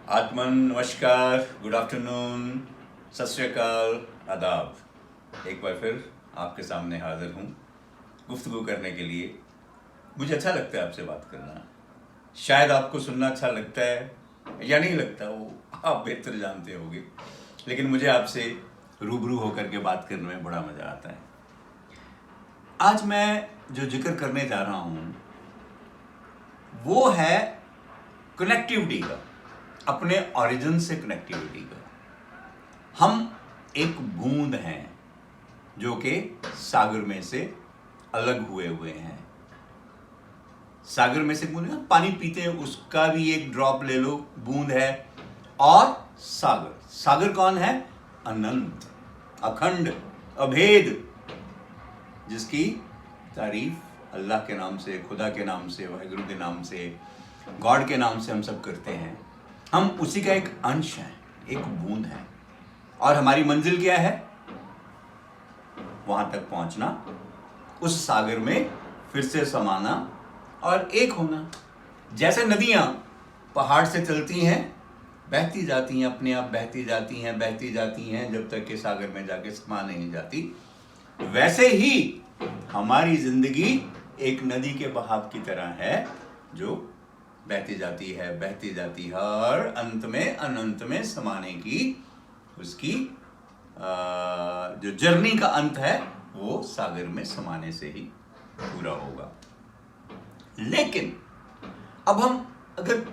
आत्मन, नमस्कार, good afternoon, सत श्री अकाल, आदाब। एक बार फिर आपके सामने हाजिर हूँ गुफ्तगू करने के लिए। मुझे अच्छा लगता है आपसे बात करना। शायद आपको सुनना अच्छा लगता है या नहीं लगता, वो आप बेहतर जानते होंगे, लेकिन मुझे आपसे रूबरू होकर के बात करने में बड़ा मज़ा आता है। आज मैं जो जिक्र करने जा रहा हूँ वो है कनेक्टिविटी का, अपने ओरिजिन से कनेक्टिविटी का। हम एक बूंद हैं जो कि सागर में से अलग हुए हैं। सागर में से बूंद, पानी पीते हैं उसका भी एक ड्रॉप ले लो, बूंद है। और सागर कौन है? अनंत, अखंड, अभेद, जिसकी तारीफ अल्लाह के नाम से, खुदा के नाम से, वाहिगुरु के नाम से, गॉड के नाम से हम सब करते हैं। हम उसी का एक अंश हैं, एक बूंद है। और हमारी मंजिल क्या है? वहां तक पहुंचना, उस सागर में फिर से समाना और एक होना। जैसे नदियां पहाड़ से चलती हैं, बहती जाती हैं, अपने आप बहती जाती हैं जब तक कि सागर में जाके समा नहीं जाती। वैसे ही हमारी जिंदगी एक नदी के बहाव की तरह है जो बहती जाती है और अंत में अनंत में समाने की उसकी जो जर्नी का अंत है वो सागर में समाने से ही पूरा होगा। लेकिन अब हम अगर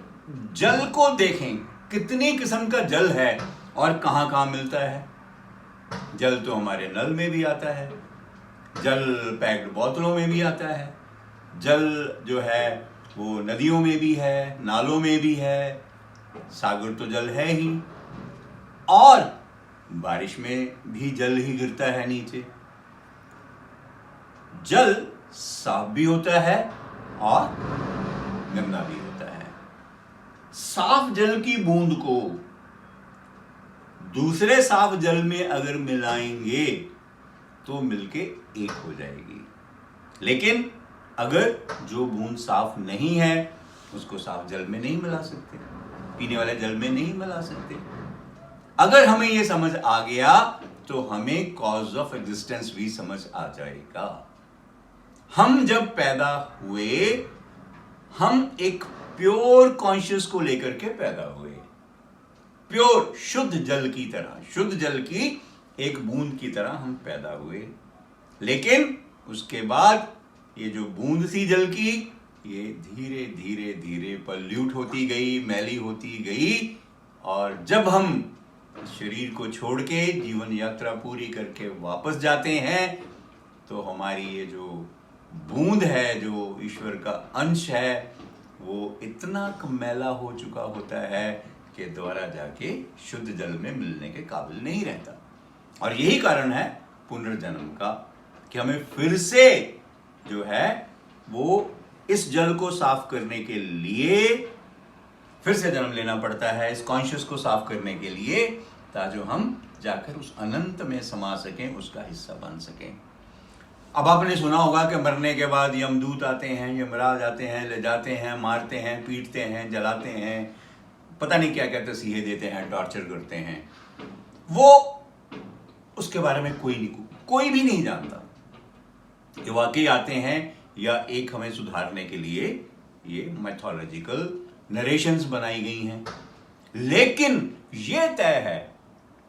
जल को देखें, कितनी किस्म का जल है और कहां कहां मिलता है। जल तो हमारे नल में भी आता है, जल पैक्ड बोतलों में भी आता है, जल जो है वो नदियों में भी है, नालों में भी है, सागर तो जल है ही, और बारिश में भी जल ही गिरता है नीचे। जल साफ भी होता है और गंदा भी होता है। साफ जल की बूंद को दूसरे साफ जल में अगर मिलाएंगे तो मिलके एक हो जाएगी। लेकिन अगर जो बूंद साफ नहीं है उसको साफ जल में नहीं मिला सकते, पीने वाले जल में नहीं मिला सकते। अगर हमें यह समझ आ गया तो हमें कॉज ऑफ एग्जिस्टेंस भी समझ आ जाएगा। हम जब पैदा हुए, हम एक प्योर कॉन्शियस को लेकर के पैदा हुए, प्योर शुद्ध जल की तरह, शुद्ध जल की एक बूंद की तरह हम पैदा हुए। लेकिन उसके बाद ये जो बूंद सी जल की, ये धीरे धीरे धीरे पल्यूट होती गई, मैली होती गई, और जब हम शरीर को छोड़ के जीवन यात्रा पूरी करके वापस जाते हैं तो हमारी ये जो बूंद है, जो ईश्वर का अंश है, वो इतना मैला हो चुका होता है कि दोबारा जाके शुद्ध जल में मिलने के काबिल नहीं रहता। और यही कारण है पुनर्जन्म का, कि हमें फिर से जो है वो इस जल को साफ करने के लिए फिर से जन्म लेना पड़ता है, इस कॉन्शियस को साफ करने के लिए, ताकि हम जाकर उस अनंत में समा सकें, उसका हिस्सा बन सकें। अब आपने सुना होगा कि मरने के बाद यमदूत आते हैं, यमराज आते हैं, ले जाते हैं, मारते हैं, पीटते हैं, जलाते हैं, पता नहीं क्या क्या तसीहे देते हैं, टॉर्चर करते हैं। वो उसके बारे में कोई भी नहीं जानता कि वाकई आते हैं या एक हमें सुधारने के लिए ये मैथोलॉजिकल नरेशंस बनाई गई हैं। लेकिन ये तय है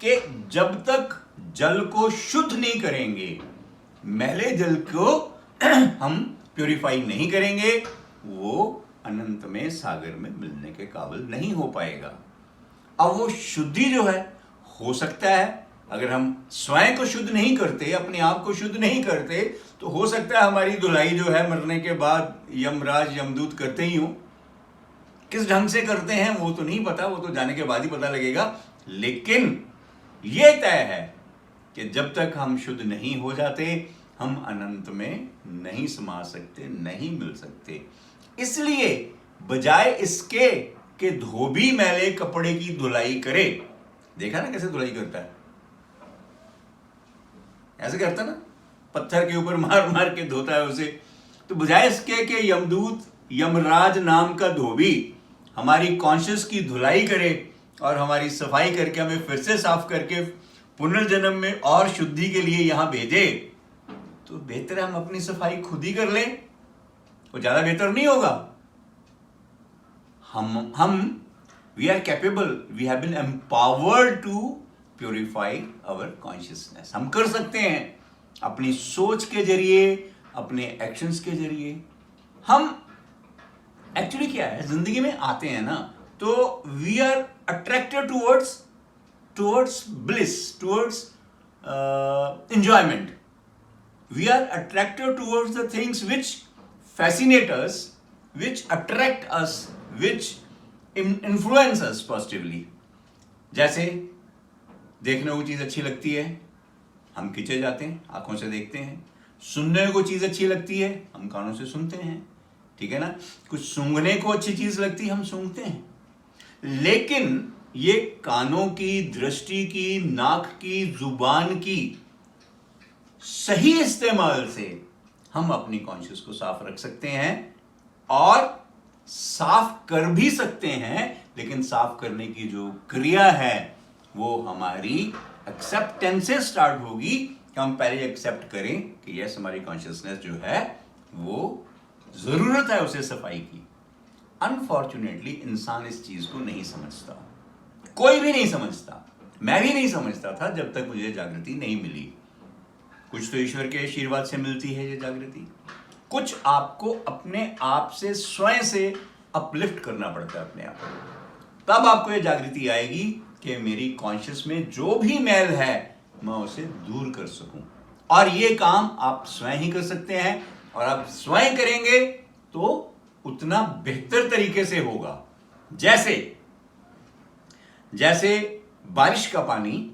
कि जब तक जल को शुद्ध नहीं करेंगे, मैले जल को हम प्यूरिफाई नहीं करेंगे, वो अनंत में सागर में मिलने के काबिल नहीं हो पाएगा। अब वो शुद्धि जो है, हो सकता है अगर हम स्वयं को शुद्ध नहीं करते, अपने आप को शुद्ध नहीं करते, तो हो सकता है हमारी धुलाई जो है मरने के बाद यमराज यमदूत करते ही हो। किस ढंग से करते हैं वो तो नहीं पता, वो तो जाने के बाद ही पता लगेगा। लेकिन ये तय है कि जब तक हम शुद्ध नहीं हो जाते, हम अनंत में नहीं समा सकते, नहीं मिल सकते। इसलिए बजाय इसके कि धोबी मैले कपड़े की धुलाई करे, देखा ना कैसे धुलाई करता है, ऐसे करता ना, पत्थर के ऊपर मार मार के धोता है उसे। तो बजाय इसके कि यमदूत, यमराज नाम का धोबी हमारी कॉन्शियस की धुलाई करे, और हमारी सफाई करके हमें फिर से साफ करके पुनर्जन्म में और शुद्धि के लिए यहां भेजे, तो बेहतर है हम अपनी सफाई खुद ही कर लें। वो ज्यादा बेहतर नहीं होगा? हम we are capable, we have been empowered to purify our consciousness. हम कर सकते हैं अपनी सोच के जरिए, अपने एक्शंस के जरिए। हम एक्चुअली क्या है, जिंदगी में आते हैं ना, तो we are attracted towards bliss, towards enjoyment. We are attracted towards the things which fascinate us, which attract us, which influence us positively. जैसे देखने को चीज अच्छी लगती है, हम खींचे जाते हैं, आंखों से देखते हैं। सुनने को चीज अच्छी लगती है, हम कानों से सुनते हैं, ठीक है ना। कुछ सूंघने को अच्छी चीज लगती है, हम सूंघते हैं। लेकिन ये कानों की, दृष्टि की, नाक की, जुबान की सही इस्तेमाल से हम अपनी कॉन्शियस को साफ रख सकते हैं और साफ कर भी सकते हैं। लेकिन साफ करने की जो क्रिया है वो हमारी एक्सेप्टेंस से स्टार्ट होगी, कि हम पहले एक्सेप्ट करें कि यस, हमारी कॉन्शियसनेस जो है वो जरूरत है उसे सफाई की। अनफॉर्चुनेटली इंसान इस चीज को नहीं समझता, कोई भी नहीं समझता। मैं भी नहीं समझता था जब तक मुझे जागृति नहीं मिली। कुछ तो ईश्वर के आशीर्वाद से मिलती है ये जागृति, कुछ आपको अपने आप से, स्वयं से अपलिफ्ट करना पड़ता है अपने आप को। तब आपको ये जागृति आएगी कि मेरी कॉन्शियस में जो भी मैल है मैं उसे दूर कर सकूं। और ये काम आप स्वयं ही कर सकते हैं, और आप स्वयं करेंगे तो उतना बेहतर तरीके से होगा। जैसे बारिश का पानी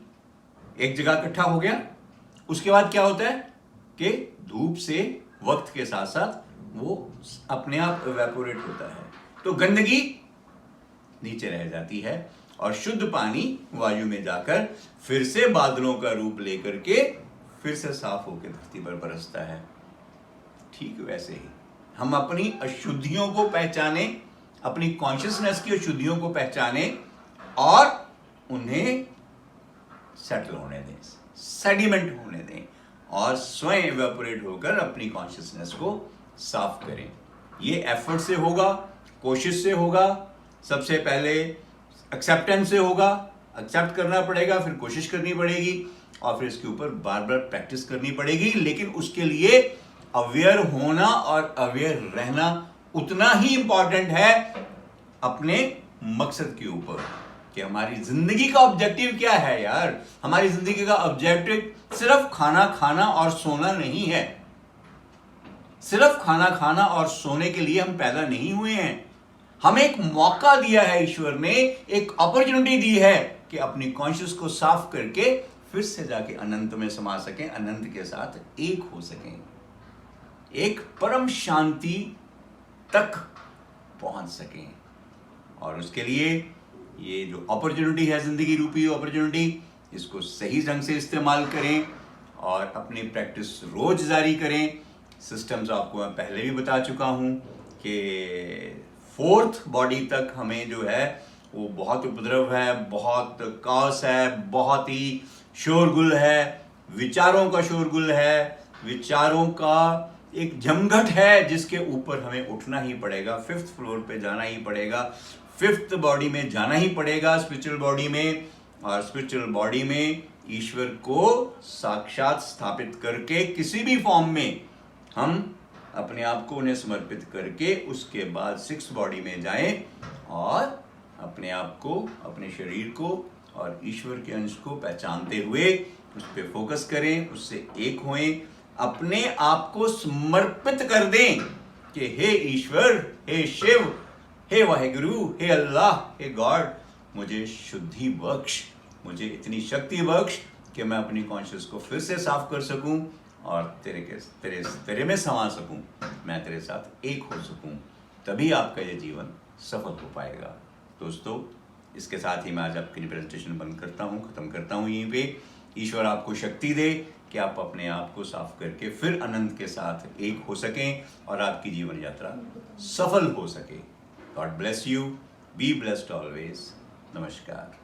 एक जगह इकट्ठा हो गया, उसके बाद क्या होता है कि धूप से वक्त के साथ साथ वो अपने आप इवेपोरेट होता है, तो गंदगी नीचे रह जाती है और शुद्ध पानी वायु में जाकर फिर से बादलों का रूप लेकर के फिर से साफ होकर धरती पर बरसता है। ठीक वैसे ही हम अपनी अशुद्धियों को पहचाने, अपनी कॉन्शियसनेस की अशुद्धियों को पहचाने और उन्हें सेटल होने दें, सेडिमेंट होने दें, और स्वयं इवेपोरेट होकर अपनी कॉन्शियसनेस को साफ करें। ये एफर्ट से होगा, कोशिश से होगा। सबसे पहले एक्सेप्टेंस से होगा, एक्सेप्ट करना पड़ेगा, फिर कोशिश करनी पड़ेगी, और फिर इसके ऊपर बार बार प्रैक्टिस करनी पड़ेगी। लेकिन उसके लिए अवेयर होना और अवेयर रहना उतना ही इंपॉर्टेंट है अपने मकसद के ऊपर, कि हमारी जिंदगी का ऑब्जेक्टिव क्या है। यार, हमारी जिंदगी का ऑब्जेक्टिव सिर्फ खाना खाना और सोना नहीं है। सिर्फ खाना खाना और सोने के लिए हम पैदा नहीं हुए हैं। हमें एक मौका दिया है ईश्वर ने, एक अपॉर्चुनिटी दी है कि अपनी कॉन्शियस को साफ करके फिर से जाके अनंत में समा सकें, अनंत के साथ एक हो सकें, एक परम शांति तक पहुंच सकें। और उसके लिए ये जो अपॉर्चुनिटी है, जिंदगी रूपी अपॉर्चुनिटी, इसको सही ढंग से इस्तेमाल करें और अपनी प्रैक्टिस रोज जारी करें। सिस्टम्स आपको मैं पहले भी बता चुका हूं कि 4th बॉडी तक हमें जो है वो बहुत उपद्रव है, बहुत कास है, बहुत ही शोरगुल है, विचारों का शोरगुल है, विचारों का एक जमघट है जिसके ऊपर हमें उठना ही पड़ेगा। 5th फ्लोर पे जाना ही पड़ेगा, 5th बॉडी में जाना ही पड़ेगा, स्पिरिचुअल बॉडी में। और स्पिरिचुअल बॉडी में ईश्वर को साक्षात स्थापित करके किसी भी फॉर्म में हम अपने आप को उन्हें समर्पित करके उसके बाद 6th बॉडी में जाएं और अपने आप को, अपने शरीर को और ईश्वर के अंश को पहचानते हुए उस पर फोकस करें, उससे एक होएं, अपने आप को समर्पित कर दें कि हे ईश्वर, हे शिव, हे वाहेगुरु, हे अल्लाह, हे गॉड, मुझे शुद्धि बख्श, मुझे इतनी शक्ति बख्श कि मैं अपनी कॉन्शियस को फिर से साफ कर सकूं और तेरे में समा सकूं, मैं तेरे साथ एक हो सकूं। तभी आपका ये जीवन सफल हो पाएगा। दोस्तों, इसके साथ ही मैं आज आपकी प्रेजेंटेशन बंद करता हूं, खत्म करता हूं यहीं पे। ईश्वर आपको शक्ति दे कि आप अपने आप को साफ करके फिर अनंत के साथ एक हो सकें और आपकी जीवन यात्रा सफल हो सके। God bless you, be blessed always. नमस्कार।